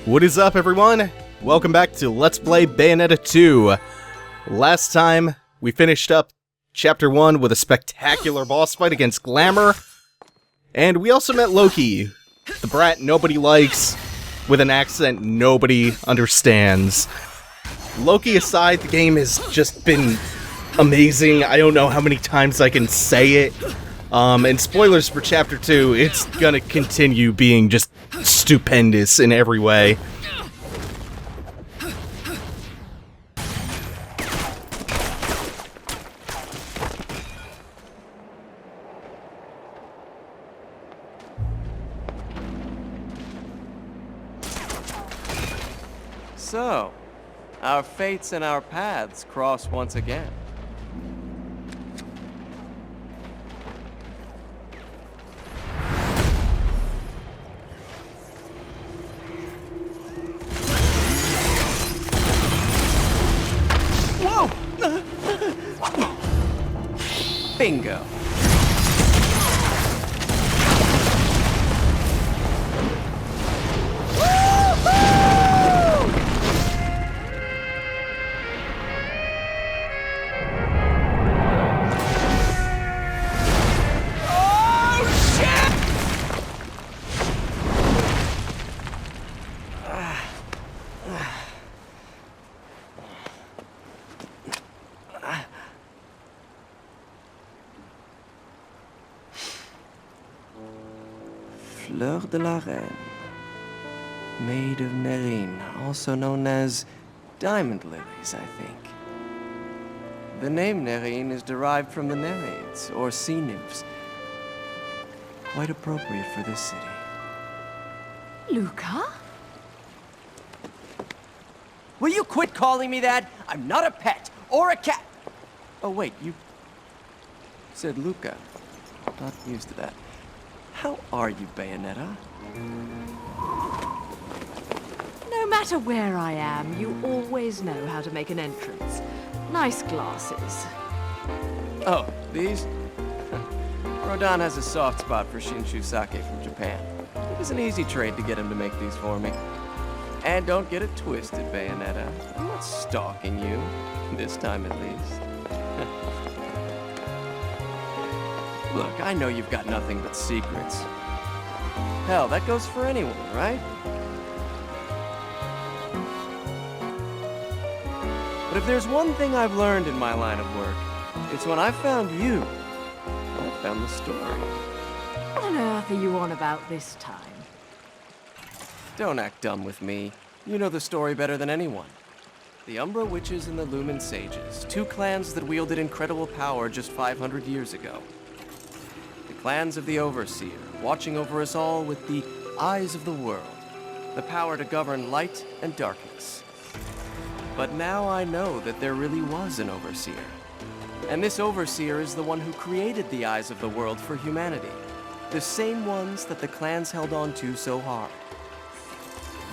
What is up, everyone? Welcome back to Let's Play Bayonetta 2. Last time, we finished up Chapter 1 with a spectacular boss fight against Glamour. And we also met Loki, the brat nobody likes, with an accent nobody understands. Loki aside, the game has just been amazing. I don't know how many times I can say it. And spoilers for Chapter 2, it's gonna continue being just stupendous in every way. So, our fates and our paths cross once again. Whoa! Bingo. Fleur de la Reine, Maid of Nerine, also known as diamond lilies, I think. The name Nerine is derived from the Nereids, or sea nymphs. Quite appropriate for this city. Luka? Will you quit calling me that? I'm not a pet, or a cat! Oh wait, you said Luka. Not used to that. How are you, Bayonetta? No matter where I am, you always know how to make an entrance. Nice glasses. Oh, these? Rodan has a soft spot for Shinshu sake from Japan. It was an easy trade to get him to make these for me. And don't get it twisted, Bayonetta. I'm not stalking you. This time at least. Look, I know you've got nothing but secrets. Hell, that goes for anyone, right? But if there's one thing I've learned in my line of work, it's when I found you, I found the story. What on earth are you on about this time? Don't act dumb with me. You know the story better than anyone. The Umbra Witches and the Lumen Sages, two clans that wielded incredible power just 500 years ago. Clans of the Overseer, watching over us all with the eyes of the world, the power to govern light and darkness. But now I know that there really was an Overseer. And this Overseer is the one who created the eyes of the world for humanity, the same ones that the clans held on to so hard.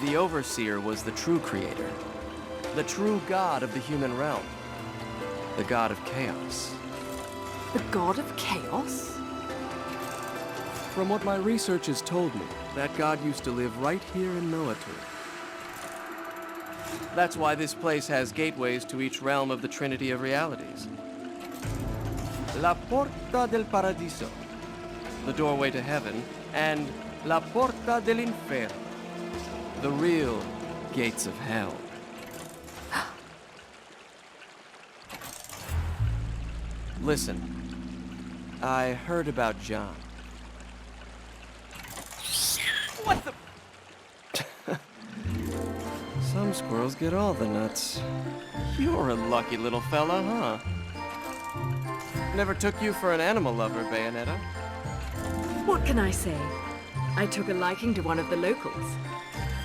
The Overseer was the true creator, the true god of the human realm, the god of chaos. The god of chaos? From what my research has told me, that god used to live right here in Noatur. That's why this place has gateways to each realm of the Trinity of Realities. La Porta del Paradiso, the doorway to heaven, and La Porta del Inferno, the real gates of hell. Listen, I heard about John. What the? Some squirrels get all the nuts. You're a lucky little fella, huh? Never took you for an animal lover, Bayonetta. What can I say? I took a liking to one of the locals.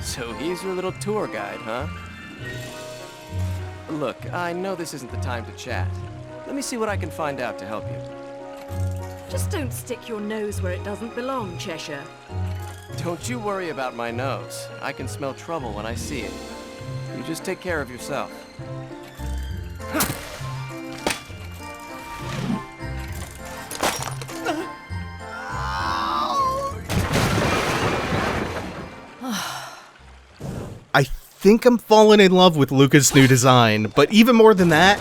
So he's your little tour guide, huh? Look, I know this isn't the time to chat. Let me see what I can find out to help you. Just don't stick your nose where it doesn't belong, Cheshire. Don't you worry about my nose. I can smell trouble when I see it. You just take care of yourself. think I'm falling in love with Luka's new design, but even more than that,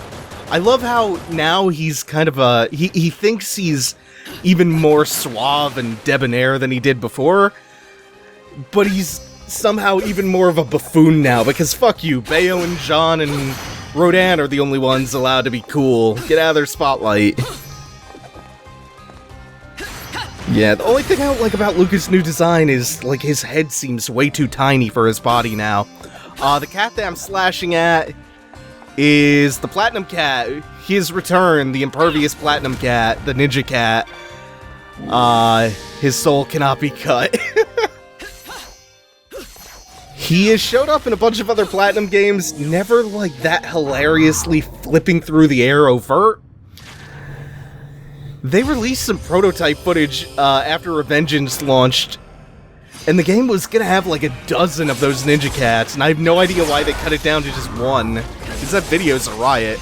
I love how now he's kind of he thinks he's even more suave and debonair than he did before, but he's somehow even more of a buffoon now, because fuck you, Bayo and John and Rodan are the only ones allowed to be cool. Get out of their spotlight. Yeah, the only thing I don't like about Luka's new design is, like, his head seems way too tiny for his body now. The cat that I'm slashing at is the Platinum Cat. His return, the impervious Platinum Cat, the Ninja Cat. His soul cannot be cut. He has showed up in a bunch of other Platinum games, never like that hilariously flipping through the air overt. They released some prototype footage after Remembrance launched, and the game was gonna have like a dozen of those Ninja Cats, and I have no idea why they cut it down to just one, because that video's a riot.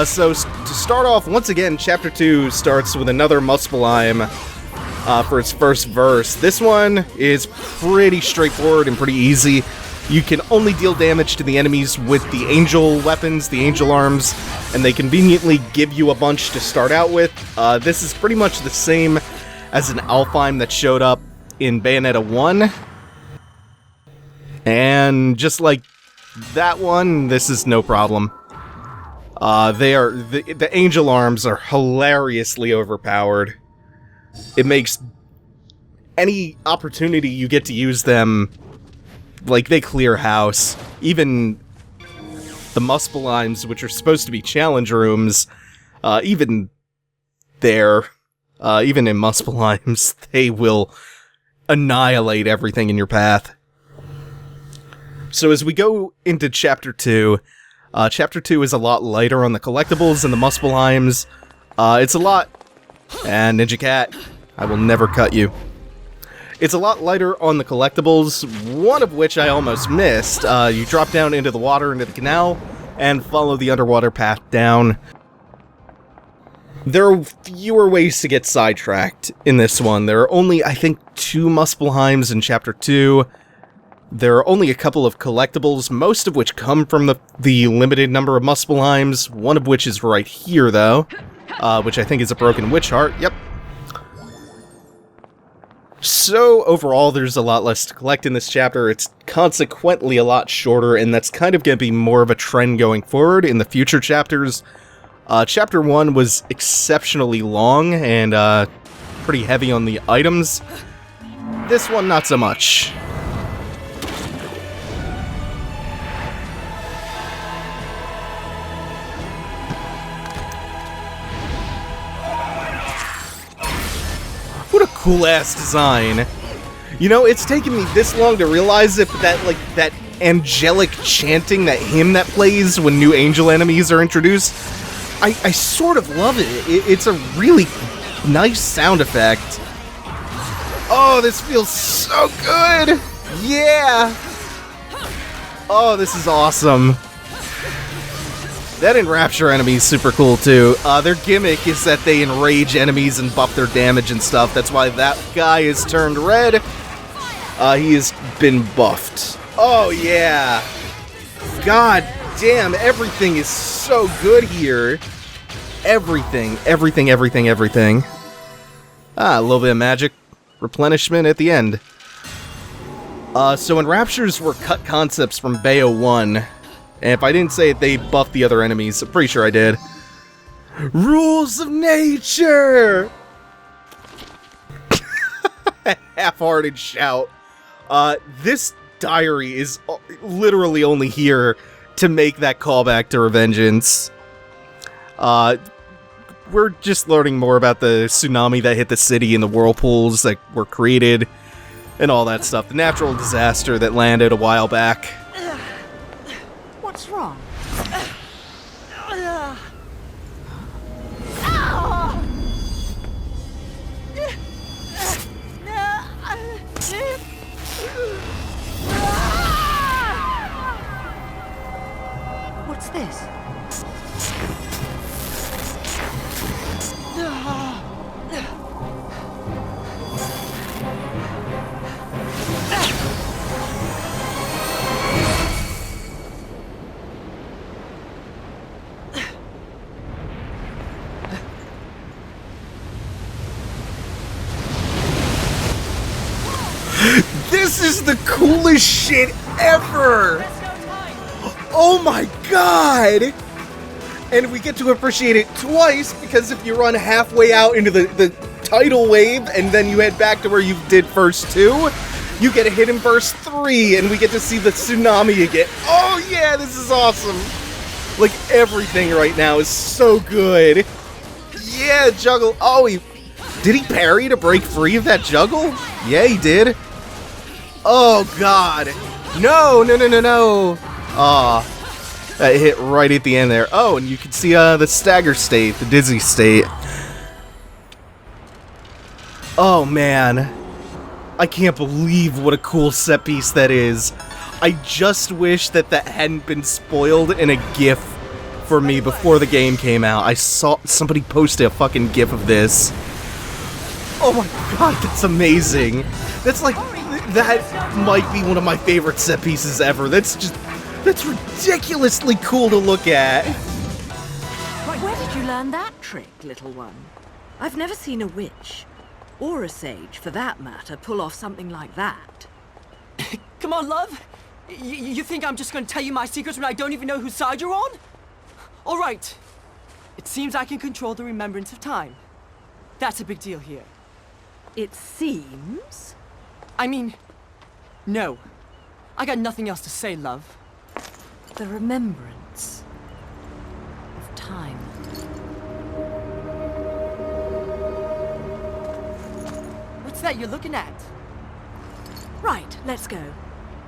So to start off, once again, Chapter 2 starts with another Muspelheim for its first verse. This one is pretty straightforward and pretty easy. You can only deal damage to the enemies with the angel weapons, the angel arms, and they conveniently give you a bunch to start out with. This is pretty much the same as an Alfheim that showed up in Bayonetta 1. And just like that one, this is no problem. The angel arms are hilariously overpowered. It makes any opportunity you get to use them, like, they clear house. Even the Muspelheims, which are supposed to be challenge rooms, even in Muspelheims, they will annihilate everything in your path. So as we go into Chapter 2, Chapter 2 is a lot lighter on the collectibles and the Muspelheims. It's a lot... And Ninja Cat, I will never cut you. It's a lot lighter on the collectibles, one of which I almost missed. You drop down into the water, into the canal, and follow the underwater path down. There are fewer ways to get sidetracked in this one. There are only, I think, 2 Muspelheims in Chapter 2. There are only a couple of collectibles, most of which come from the limited number of Muspelheims, one of which is right here, though. Which I think is a broken witch heart. Yep. So, overall, there's a lot less to collect in this chapter. It's consequently a lot shorter, and that's kind of going to be more of a trend going forward in the future chapters. Chapter 1 was exceptionally long and pretty heavy on the items. This one, not so much. What a cool-ass design. You know, it's taken me this long to realize it, but that angelic chanting, that hymn that plays when new angel enemies are introduced, I sort of love it. It's a really nice sound effect. Oh, this feels so good! Yeah! Oh, this is awesome. That Enrapture enemy is super cool, too. Their gimmick is that they enrage enemies and buff their damage and stuff. That's why that guy is turned red. He has been buffed. Oh, yeah. God damn, everything is so good here. Everything. A little bit of magic replenishment at the end. So Enraptures were cut concepts from Bayo 1. And if I didn't say it, they buffed the other enemies. I'm pretty sure I did. Rules of nature! Half-hearted shout. This diary is literally only here to make that callback to Remembrance. We're just learning more about the tsunami that hit the city and the whirlpools that were created and all that stuff. The natural disaster that landed a while back. What's wrong? What's this? the coolest shit ever! Oh my god! And we get to appreciate it twice, because if you run halfway out into the tidal wave, and then you head back to where you did first 2, you get a hit in verse 3, and we get to see the tsunami again. Oh yeah, this is awesome! Like, everything right now is so good. Yeah, juggle. Oh, did he parry to break free of that juggle? Yeah, he did. Oh god. No. Aw. That hit right at the end there. Oh, and you can see the stagger state, the dizzy state. Oh, man. I can't believe what a cool set piece that is. I just wish that hadn't been spoiled in a GIF for me before the game came out. I saw somebody posted a fucking GIF of this. Oh my god, that's amazing. That's like, that might be one of my favorite set pieces ever. That's ridiculously cool to look at. Where did you learn that trick, little one? I've never seen a witch, or a sage for that matter, pull off something like that. Come on, love. You think I'm just gonna tell you my secrets when I don't even know whose side you're on? All right. It seems I can control the remembrance of time. That's a big deal here. It seems? I mean, no. I got nothing else to say, love. The remembrance of time. What's that you're looking at? Right, let's go.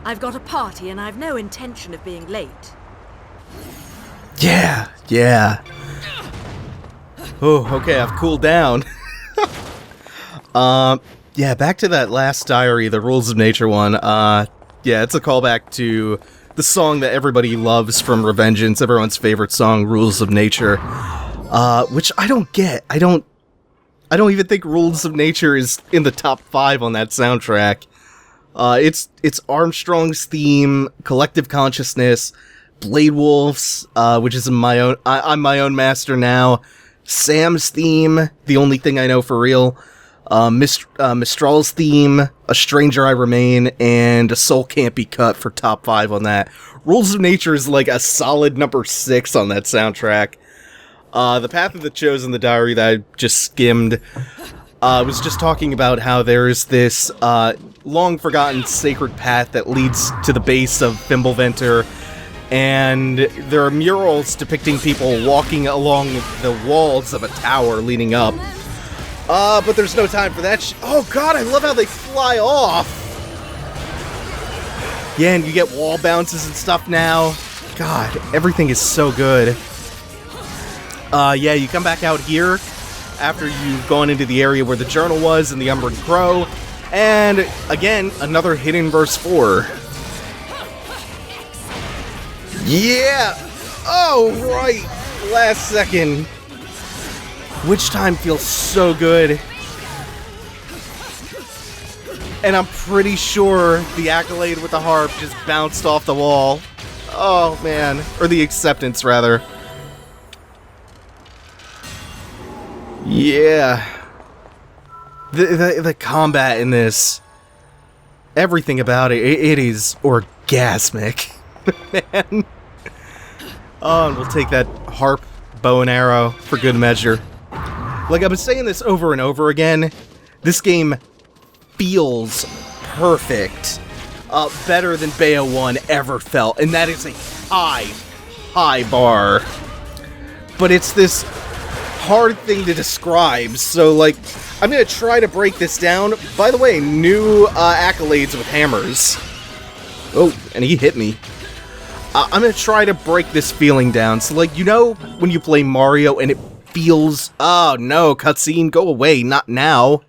I've got a party and I've no intention of being late. Yeah. Oh, okay, I've cooled down. Yeah, back to that last diary, the Rules of Nature one. Yeah, it's a callback to the song that everybody loves from Remembrance, everyone's favorite song, Rules of Nature. Which I don't get. I don't even think Rules of Nature is in the top 5 on that soundtrack. It's Armstrong's theme, Collective Consciousness, Blade Wolf's, which is I'm my own master now, Sam's theme, The Only Thing I Know for Real, Mistral's theme, A Stranger I Remain, and A Soul Can't Be Cut for top 5 on that. Rules of Nature is like a solid number 6 on that soundtrack. The Path of the Chosen, the diary that I just skimmed, was just talking about how there's this long-forgotten sacred path that leads to the base of Fimbulventer, and there are murals depicting people walking along the walls of a tower leading up. But there's no time for that oh god, I love how they fly off! Yeah, and you get wall bounces and stuff now. God, everything is so good. Yeah, you come back out here after you've gone into the area where the journal was and the Umbran Crow, and again, another hit in verse 4. Yeah! Oh, right! Last second. Witch time feels so good. And I'm pretty sure the accolade with the harp just bounced off the wall. Oh, man. Or the acceptance, rather. Yeah. The combat in this, everything about it is orgasmic. Man. Oh, and we'll take that harp, bow and arrow for good measure. Like I've been saying this over and over again, this game feels perfect. Better than Bayo 1 ever felt, and that is a high bar. But it's this hard thing to describe, so like, I'm gonna try to break this down. By the way, new accolades with hammers. Oh, and he hit me. I'm gonna try to break this feeling down. So like, you know when you play Mario and it feels, oh no, cutscene, go away, not now.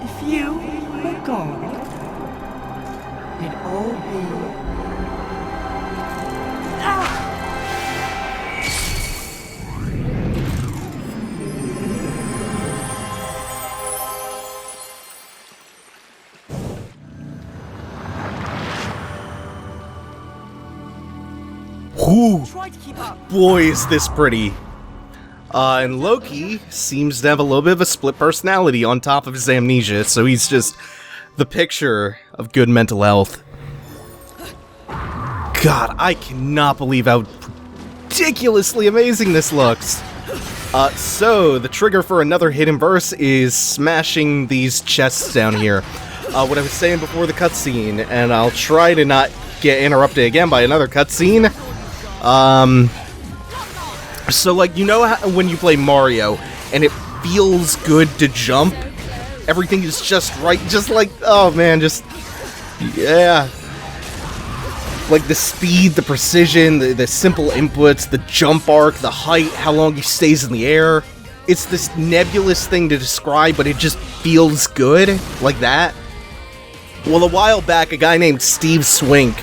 If you were gone, it'd all be... Ooh, Try to keep up. boy, is this pretty. And Loki seems to have a little bit of a split personality on top of his amnesia, so he's just the picture of good mental health. God, I cannot believe how ridiculously amazing this looks. So, the trigger for another hidden verse is smashing these chests down here. What I was saying before the cutscene, and I'll try to not get interrupted again by another cutscene. So, like, you know how when you play Mario, and it feels good to jump? Everything is just right, just like, oh man, just, yeah. Like the speed, the precision, the simple inputs, the jump arc, the height, how long he stays in the air. It's this nebulous thing to describe, but it just feels good, like that. Well, a while back, a guy named Steve Swink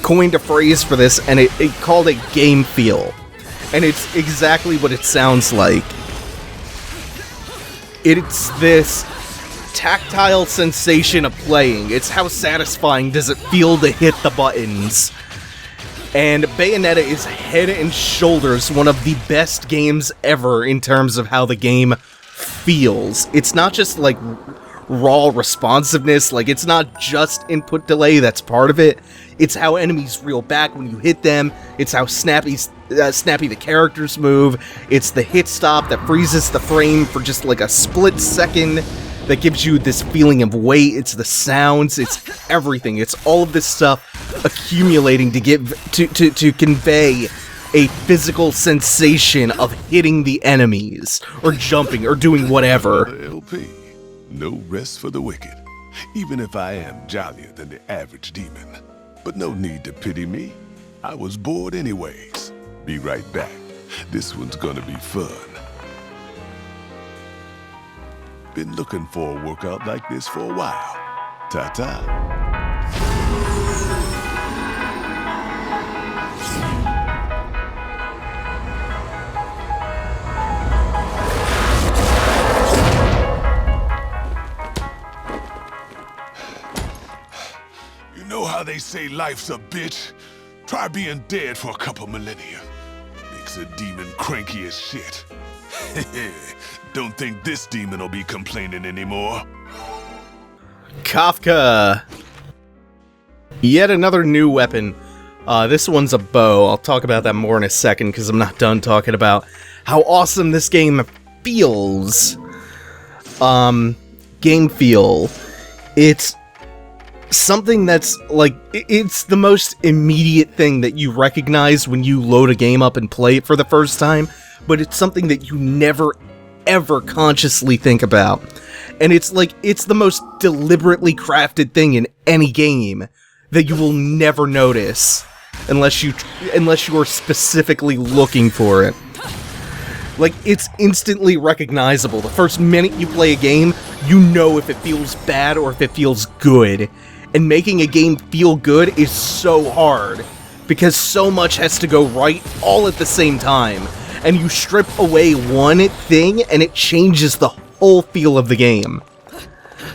coined a phrase for this, and it called it game feel. And it's exactly what it sounds like. It's this tactile sensation of playing. It's how satisfying does it feel to hit the buttons. And Bayonetta is head and shoulders one of the best games ever in terms of how the game feels. It's not just like raw responsiveness, like it's not just input delay that's part of it. It's how enemies reel back when you hit them. It's how snappy the characters move. It's the hit stop that freezes the frame for just like a split second that gives you this feeling of weight. It's the sounds, it's everything. It's all of this stuff accumulating to to convey a physical sensation of hitting the enemies, or jumping, or doing whatever. LP. No rest for the wicked, even if I am jollier than the average demon. But no need to pity me. I was bored anyways. Be right back. This one's gonna be fun. Been looking for a workout like this for a while. Ta-ta. You know how they say life's a bitch? Try being dead for a couple millennia. Makes a demon cranky as shit. Don't think this demon will be complaining anymore. Kafka! Yet another new weapon. This one's a bow. I'll talk about that more in a second because I'm not done talking about how awesome this game feels. Game feel. It's something that's like, it's the most immediate thing that you recognize when you load a game up and play it for the first time, but it's something that you never ever consciously think about. And it's like, it's the most deliberately crafted thing in any game that you will never notice unless you are specifically looking for it. Like, it's instantly recognizable. The first minute you play a game, you know if it feels bad or if it feels good. And making a game feel good is so hard, because so much has to go right all at the same time. And you strip away one thing, and it changes the whole feel of the game.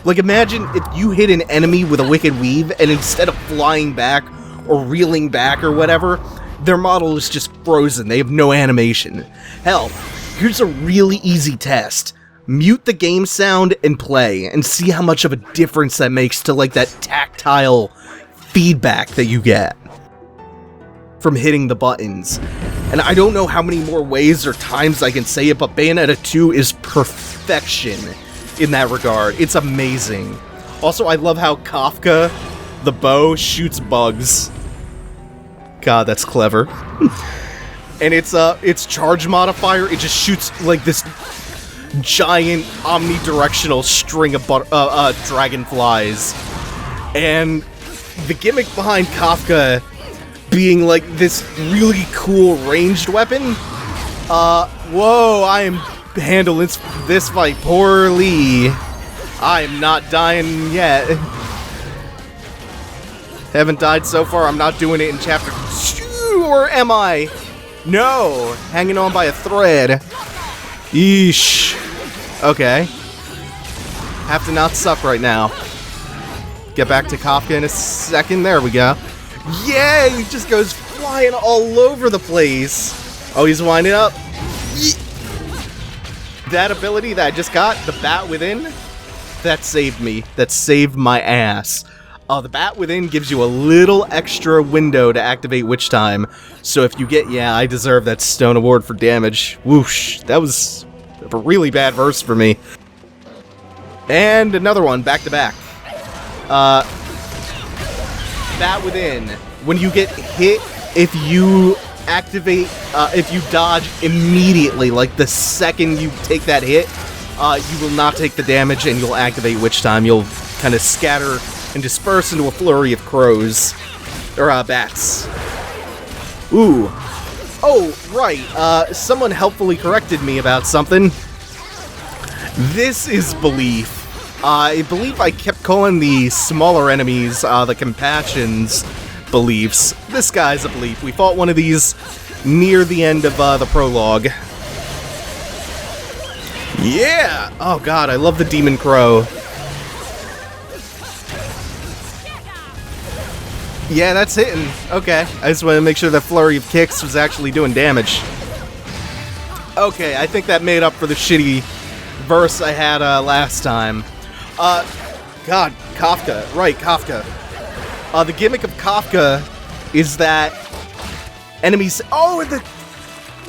Like, imagine if you hit an enemy with a wicked weave, and instead of flying back, or reeling back, or whatever, their model is just frozen. They have no animation. Hell, here's a really easy test. Mute the game sound and play, and see how much of a difference that makes to, like, that tactile feedback that you get from hitting the buttons. And I don't know how many more ways or times I can say it, but Bayonetta 2 is perfection in that regard. It's amazing. Also, I love how Kafka, the bow, shoots bugs. God, that's clever. And its charge modifier, it just shoots like this giant omnidirectional string of dragonflies. And the gimmick behind Kafka being like this really cool ranged weapon, whoa, I am handling this fight poorly. I am not dying yet. Haven't died so far. I'm not doing it in chapter 2, or am I? No, hanging on by a thread. Yeesh. Okay. Have to not suck right now. Get back to Kafka in a second. There we go. Yay! He just goes flying all over the place. Oh, he's winding up. That ability that I just got, the Bat Within, that saved me. That saved my ass. The Bat Within gives you a little extra window to activate Witch Time. So if you get, yeah, I deserve that Stone Award for damage. Whoosh. That was a really bad verse for me. And another one, back to back. Bat Within. When you get hit, if you activate, if you dodge immediately, like the second you take that hit, you will not take the damage and you'll activate Witch Time. You'll kind of scatter and disperse into a flurry of crows. Or, bats. Ooh. Oh, right. Someone helpfully corrected me about something. This is Belief. I believe I kept calling the smaller enemies, the Compassions, Beliefs. This guy's a Belief. We fought one of these near the end of, the prologue. Yeah! Oh god, I love the Demon Crow. Yeah, that's hitting. Okay, I just wanted to make sure that flurry of kicks was actually doing damage. Okay, I think that made up for the shitty verse I had last time. God, Kafka. Right, Kafka. The gimmick of Kafka is that enemies... Oh, the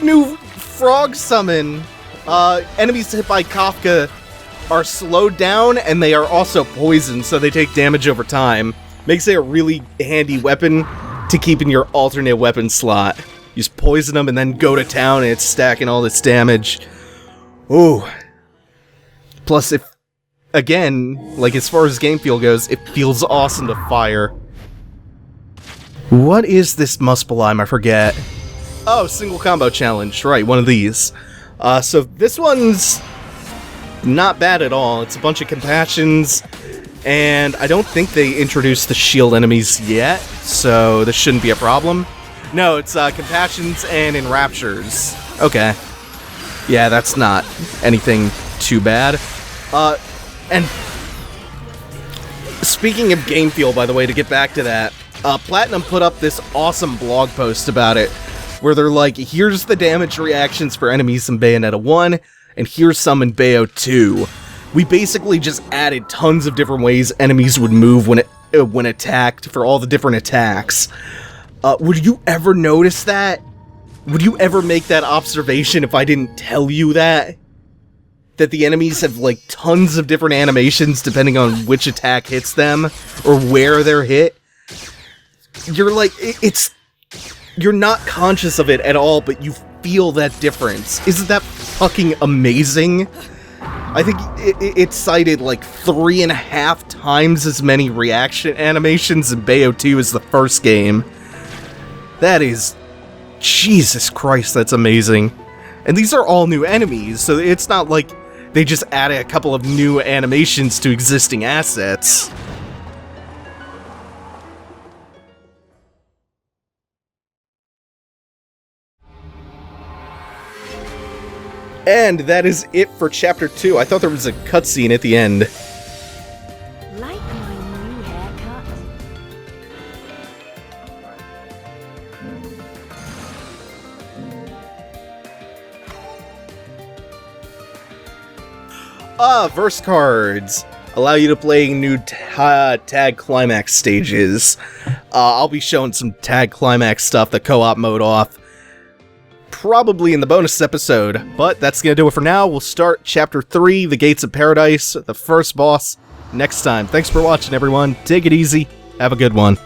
new frog summon! Enemies hit by Kafka are slowed down, and they are also poisoned, so they take damage over time. Makes it a really handy weapon to keep in your alternate weapon slot. You just poison them and then go to town and it's stacking all this damage. Ooh. Plus, if, again, like as far as game feel goes, it feels awesome to fire. What is this muspelheim? I forget. Oh, single combo challenge. Right, one of these. So this one's not bad at all. It's a bunch of Compassions. And I don't think they introduced the shield enemies yet, so this shouldn't be a problem. No, it's Compassions and Enraptures. Okay. Yeah, that's not anything too bad. And speaking of game feel, by the way, to get back to that, Platinum put up this awesome blog post about it, where they're like, here's the damage reactions for enemies in Bayonetta 1, and here's some in Bayo 2. We basically just added tons of different ways enemies would move when attacked for all the different attacks. Would you ever notice that? Would you ever make that observation if I didn't tell you that? That the enemies have, like, tons of different animations depending on which attack hits them, or where they're hit? You're like, you're not conscious of it at all, but you feel that difference. Isn't that fucking amazing? I think it cited like 3.5 times as many reaction animations in Bayo 2 as the first game. That is... Jesus Christ, that's amazing. And these are all new enemies, so it's not like they just added a couple of new animations to existing assets. And that is it for Chapter 2. I thought there was a cutscene at the end. Like my new haircut? Verse cards allow you to play new tag climax stages. I'll be showing some tag climax stuff, the co-op mode off, probably in the bonus episode, but that's gonna do it for now. We'll start Chapter 3, The Gates of Paradise, the first boss, next time. Thanks for watching, everyone. Take it easy. Have a good one.